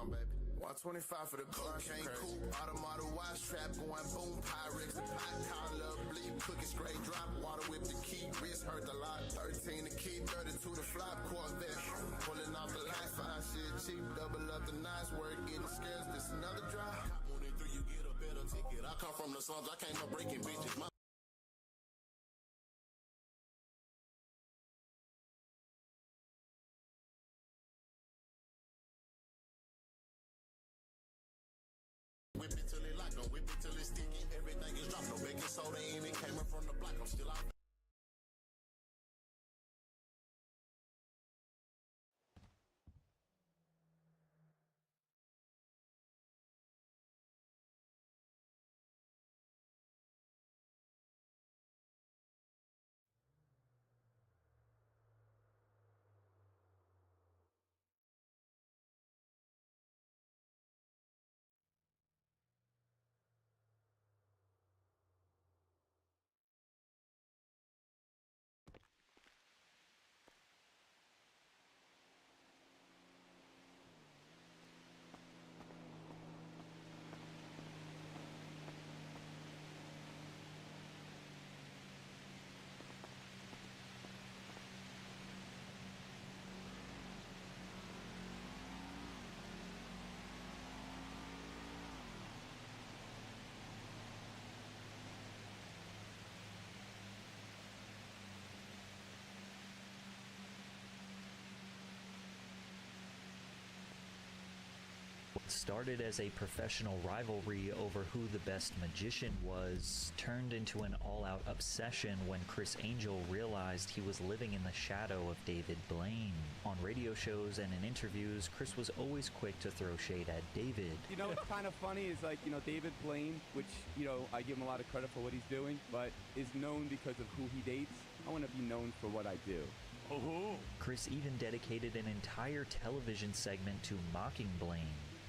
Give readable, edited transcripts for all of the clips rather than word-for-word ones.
baby. 125 for the cocaine coupe, automatic watch trap going boom, Pyrex and pot collar, bleed, cookie straight drop, water whip the key, wrist hurt a lot, 13 the key, 32 the flop, Corvette, pulling off the light, fine shit cheap, double up the nice work, getting scarce, this another drop. When they through you get a better ticket, I come from the slums, I came up breaking bitches. Whip it till it lock, don't whip it till it's sticky. Everything is dropped, no baking soda in it. Came up from the block, I'm still out. What started as a professional rivalry over who the best magician was turned into an all-out obsession when Criss Angel realized he was living in the shadow of David Blaine. On radio shows and in interviews, Criss was always quick to throw shade at David. You know what's kind of funny is, like, David Blaine, which, I give him a lot of credit for what he's doing, but is known because of who he dates. I want to be known for what I do. Criss even dedicated an entire television segment to mocking Blaine,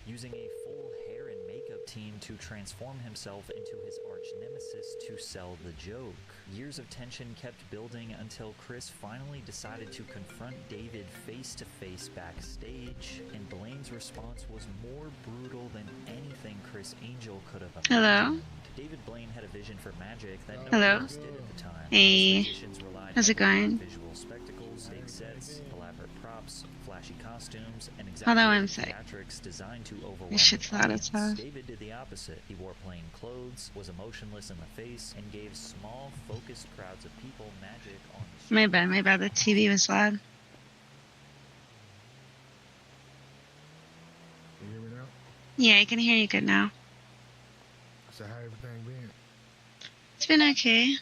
using a full hair and makeup team to transform himself into his arch nemesis to sell the joke. Years of tension kept building until Criss finally decided to confront David face to face backstage, and Blaine's response was more brutal than anything Criss Angel could have imagined. Hello? David Blaine had a vision for magic that no Hello? one else did at the time. Hey. Most magicians relied How's it heavily on going? visual spectacles, big sets, elaborate props, flashy costumes, and Hold on one exaggerated sec. theatrics designed to overwhelm This shit's the loud as audience. hell. David did the opposite. He wore plain clothes, was emotionless in the face, and gave small, focused crowds of people magic on the street. My bad, the TV was loud. Can you hear me now? Yeah, I can hear you good now. So how everything been? It's been okay.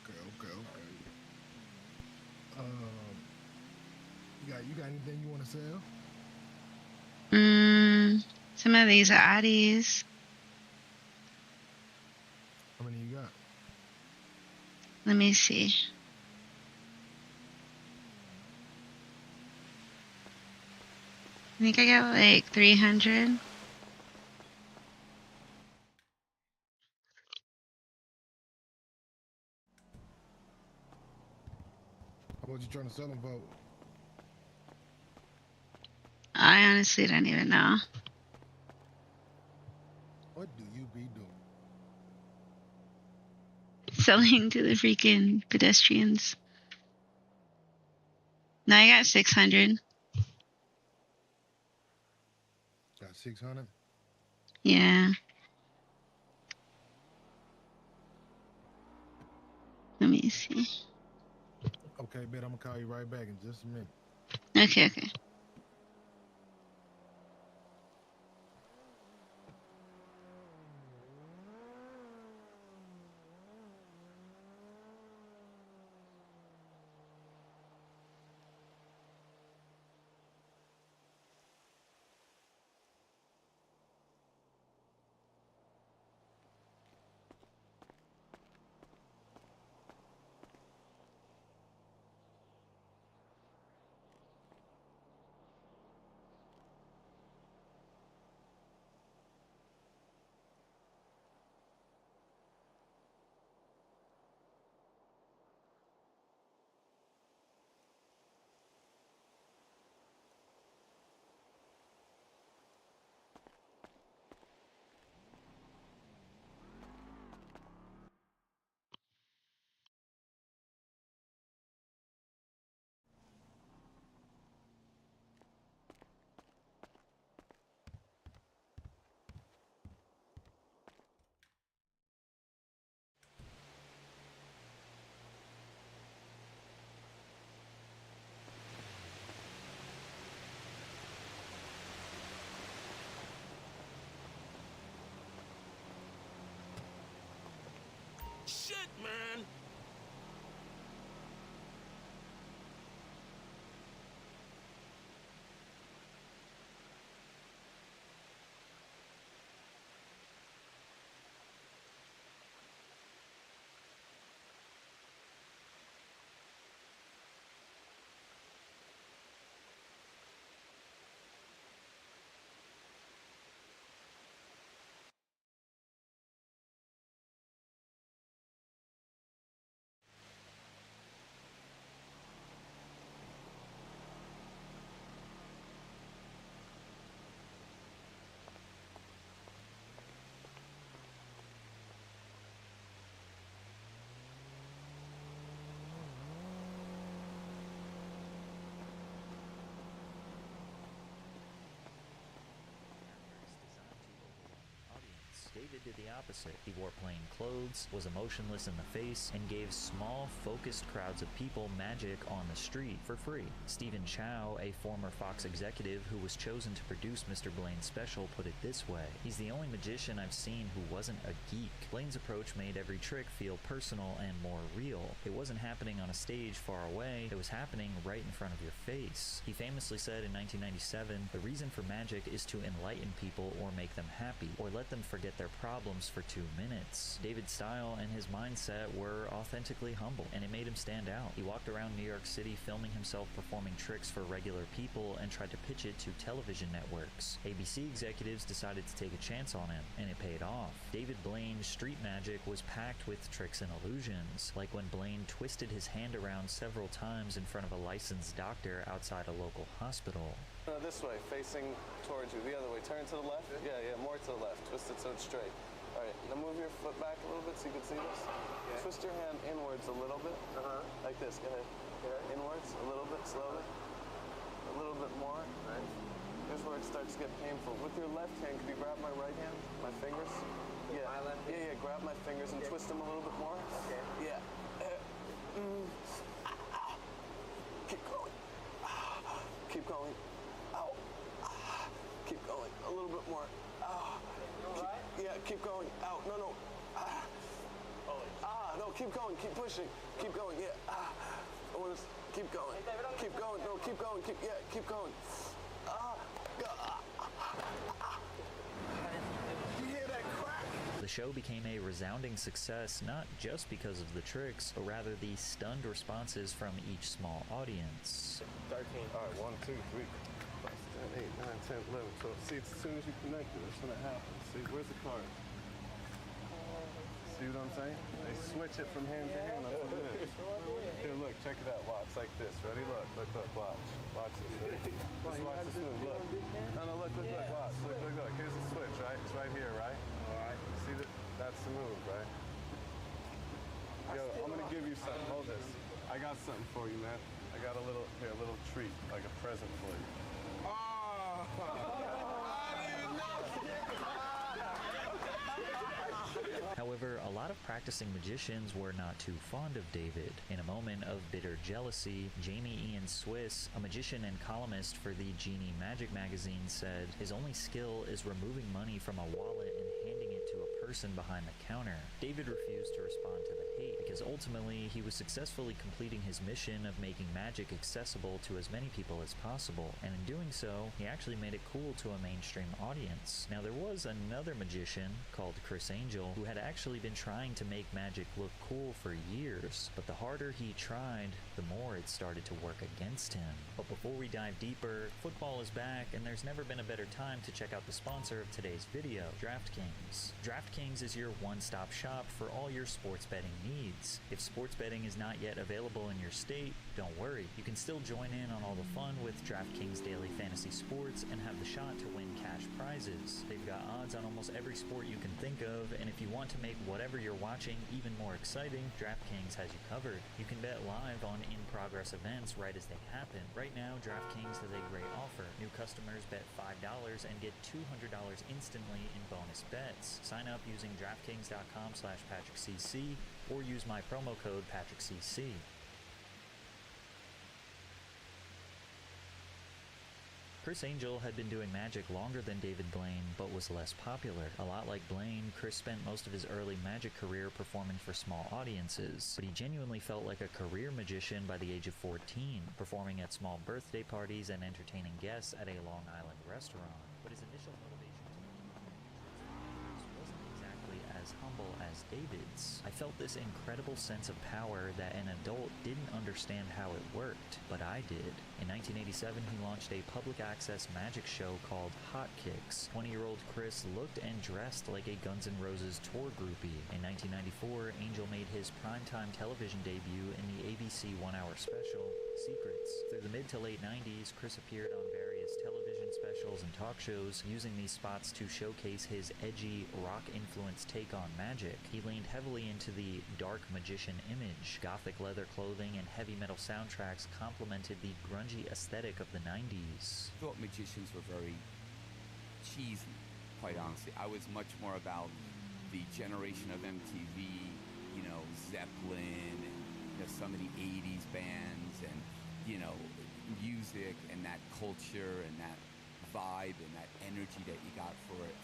Okay. You got anything you want to sell? Some of these are oddies. How many you got? Let me see. I think I got like 300. How much you trying to sell them for? I honestly don't even know. What do you be doing? Selling to the freaking pedestrians. No, I got 600. Got 600? Yeah. Let me see. Okay, bet I'm gonna call you right back in just a minute. Okay. man. David did the opposite. He wore plain clothes, was emotionless in the face, and gave small, focused crowds of people magic on the street for free. Stephen Chow, a former Fox executive who was chosen to produce Mr. Blaine's special, put it this way: "He's the only magician I've seen who wasn't a geek." Blaine's approach made every trick feel personal and more real. It wasn't happening on a stage far away, it was happening right in front of your face. He famously said in 1997, "The reason for magic is to enlighten people or make them happy, or let them forget their problems for 2 minutes." David's style and his mindset were authentically humble, and it made him stand out. He walked around New York City filming himself performing tricks for regular people and tried to pitch it to television networks. ABC executives decided to take a chance on him, and it paid off. David Blaine's street magic was packed with tricks and illusions, like when Blaine twisted his hand around several times in front of a licensed doctor outside a local hospital. This way, facing towards you. The other way. Turn to the left. Yeah, more to the left. Twist it so it's straight. All right, now move your foot back a little bit so you can see this. Yeah. Twist your hand inwards a little bit. Like this. Go ahead. Yeah. Inwards a little bit, slowly. A little bit more. Right. Here's where it starts to get painful. With your left hand, could you grab my right hand? My fingers? Yeah. My left hand? Yeah, grab my fingers and twist them a little bit more. Okay. Yeah. Keep going. Keep going. Ow. Keep going. A little bit more. Keep going. Out. No. No, keep going. Keep pushing. Keep going. Yeah. I want to keep going. Keep going. No, keep going. Keep going. You hear that crack? The show became a resounding success not just because of the tricks, but rather the stunned responses from each small audience. 13. All right, 1, 2, 3. 5, 6, 7, 8, 9, 10, 11, 12. See, it's as soon as you connect it, that's when it happens. See, where's the card? See what I'm saying? They switch it from hand to hand. That's what it is. Here, look, check it out. Watch like this. Ready? Look, watch. Watch this. Ready? Just watch this move. Look. No, look. Watch. Look. Here's the switch, right? It's right here, right? All right. See that? That's the move, right? Yo, I'm gonna give you something. Hold this. I got something for you, man. I got a little treat, like a present for you. Oh! I didn't even know. However, a lot of practicing magicians were not too fond of David. In a moment of bitter jealousy, Jamie Ian Swiss, a magician and columnist for the Genie Magic magazine, said his only skill is removing money from a wallet and handing it to a person behind the counter. David refused to respond to the hate because ultimately he was successfully completing his mission of making magic accessible to as many people as possible, and in doing so, he actually made it cool to a mainstream audience. Now, there was another magician called Chris Angel who had actually been trying to make magic look cool for years, but the harder he tried, the more it started to work against him. But before we dive deeper, football is back, and there's never been a better time to check out the sponsor of today's video, DraftKings. DraftKings is your one-stop shop for all your sports betting needs. If sports betting is not yet available in your state, don't worry. You can still join in on all the fun with DraftKings Daily Fantasy Sports and have the shot to win cash prizes. They've got odds on almost every sport you can think of, and if you want to make whatever you're watching even more exciting, DraftKings has you covered. You can bet live on in-progress events right as they happen. Right now, DraftKings has a great offer. New customers bet $5 and get $200 instantly in bonus bets. Sign up using DraftKings.com/PatrickCC or use my promo code PatrickCC. Criss Angel had been doing magic longer than David Blaine, but was less popular. A lot like Blaine, Criss spent most of his early magic career performing for small audiences, but he genuinely felt like a career magician by the age of 14, performing at small birthday parties and entertaining guests at a Long Island restaurant. But his initial motivation to wasn't exactly as humble as David's. I felt this incredible sense of power that an adult didn't understand how it worked, but I did. In 1987, he launched a public access magic show called Hot Kicks. 20-year-old Criss looked and dressed like a Guns N' Roses tour groupie. In 1994, Angel made his primetime television debut in the ABC one-hour special, Secrets. Through the mid to late 90s, Criss appeared on various television specials and talk shows, using these spots to showcase his edgy, rock-influenced take on magic. He leaned heavily into the dark magician image. Gothic leather clothing and heavy metal soundtracks complemented the grungy aesthetic of the 90s. I thought magicians were very cheesy, quite honestly. I was much more about the generation of MTV, you know, Zeppelin, and you know, some of the 80s bands, and, you know, music and that culture and that vibe and that energy that you got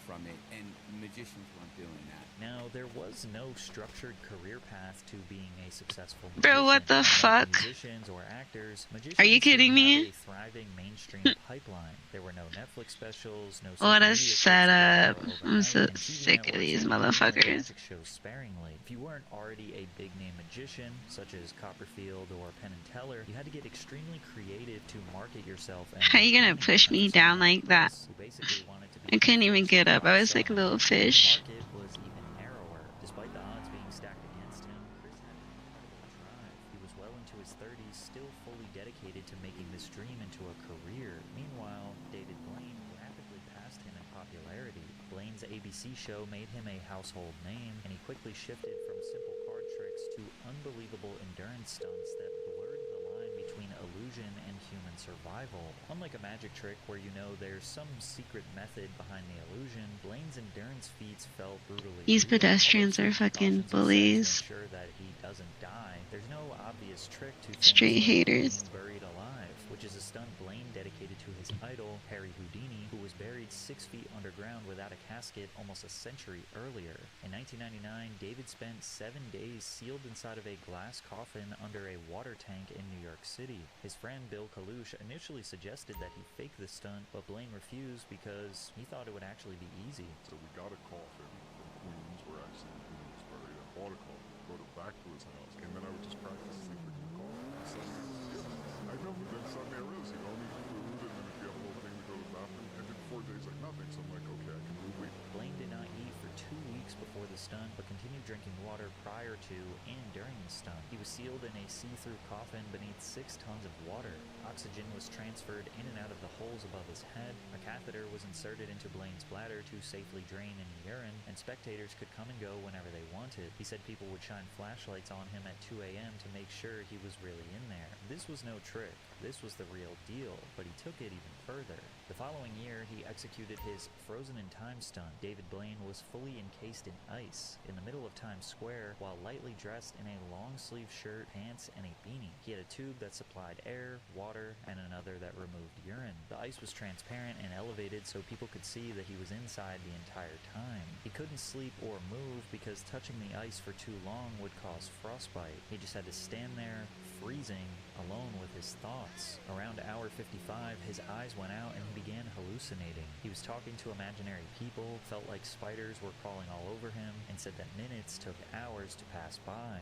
from it, and magicians weren't doing that. Now, there was no structured career path to being a successful magician. Bro, what the fuck? Musicians or actors, magicians Are you kidding didn't me? have a thriving mainstream pipeline. There were no Netflix specials, no What a social media clips setup. to go I'm so overnight, and TV sick of networks these only ran motherfuckers. magic shows sparingly. If you weren't already a big-name magician, such as Copperfield or Penn and Teller, you had to get extremely creative to market yourself. And How you gonna money push me down like that? who basically wanted to I be couldn't even first get up. I was star. like a little The fish. market was even narrower. Despite the odds being stacked against him, Criss had an incredible drive. He was well into his 30s, still fully dedicated to making this dream into a career. Meanwhile, David Blaine rapidly passed him in popularity. Blaine's ABC show made him a household name, and he quickly shifted from simple card tricks to unbelievable endurance stunts that blurred the line between illusion and human survival. Unlike a magic trick where you know there's some secret method behind the illusion, Blaine's endurance feats felt brutally These real. pedestrians Although are fucking precautions bullies. exist to ensure that he doesn't die, there's no obvious trick to Straight things like haters. being buried alive, which is a stunt Blaine dedicated to his idol, Harry Houdini, who was buried 6 feet underground without a casket almost a century earlier. In 1999, David spent 7 days sealed inside of a glass coffin under a water tank in New York City. His friend Bill Kalush initially suggested that he fake the stunt, but Blaine refused because he thought it would actually be easy. So we got a coffin from Queens where actually Queen was buried. I bought a coffin, brought it back to his house, and then I would just practice sleeping in the coffin. I know, but then suddenly I realized you don't need food, and then if you have a little thing to go to the bathroom, and then 4 days like nothing, so I'm like, okay, I can lose weight. Blaine did not eat for 2 weeks before the stunt, but continued drinking water prior to and during the stunt. He was sealed in a see-through coffin beneath 6 tons of water. Oxygen was transferred in and out of the holes above his head. A catheter was inserted into Blaine's bladder to safely drain any urine, and spectators could come and go whenever they wanted. He said people would shine flashlights on him at 2 a.m. to make sure he was really in there. This was no trick. This was the real deal, but he took it even further. The following year, he executed his Frozen in Time stunt. David Blaine was fully encased in ice in the middle of Times Square while lightly dressed in a long-sleeve shirt, pants, and a beanie. He had a tube that supplied air, water, and another that removed urine. The ice was transparent and elevated so people could see that he was inside the entire time. He couldn't sleep or move because touching the ice for too long would cause frostbite. He just had to stand there, freezing, alone with his thoughts. Around hour 55, his eyes went out and he began hallucinating. He was talking to imaginary people, felt like spiders were crawling all over him, and said that minutes took hours to pass by.